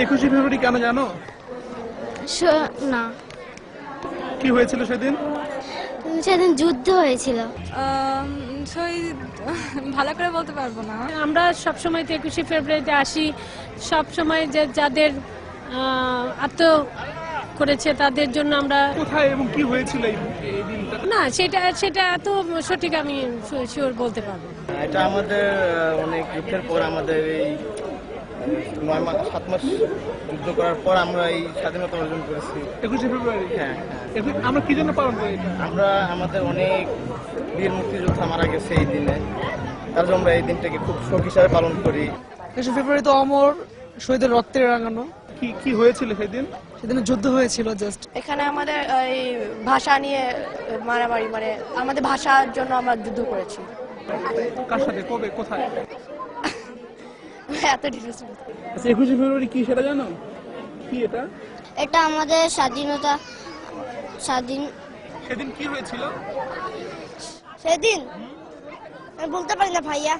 21শে ফেব্রুয়ারি কেন জানো? না, কি হয়েছিল সেদিন? সেদিন যুদ্ধ হয়েছিল। ভালো করে বলতে পারবো না। আমরা সবসময় 21শে ফেব্রুয়ারিতে আসি, সবসময় যে যাদের আত্ম করেছে তাদের জন্য আমরা। কোথায় এবং কি হয়েছিল এই দিনটা? না, সেটা এত সঠিক আমি শিওর বলতে পারবো না। এটা আমাদের অনেক যুদ্ধের পর, আমাদের এই 7 মাস যুদ্ধ করার পর আমরা এই স্বাধীনতা অর্জন করেছি। 21শে ফেব্রুয়ারি? হ্যাঁ, আমরা কি জন্য পালন করি এটা? আমরা আমাদের অনেক বীর মুক্তিযোদ্ধা মারা গেছে এই দিনে, তার জন্য আমরা এই দিনটাকে খুব শোক হিসাবে পালন করি। 21শে ফেব্রুয়ারি তো অমর শহীদের রক্তে রাঙানো। কি হয়েছিল সেদিন? সেদিন যুদ্ধ হয়েছিল জাস্ট। এখানে আমাদের এই ভাষা নিয়ে মারামারি, মানে আমাদের ভাষার জন্য আমরা যুদ্ধ করেছি। কার সাথে, কবে, কোথায়? এত ডিটেলস। আচ্ছা, 21শে ফেব্রুয়ারি কি সেটা জানো? কি এটা? এটা আমাদের সেদিন কি হয়েছিল? সেদিন আমি বলতে পারি না ভাইয়া।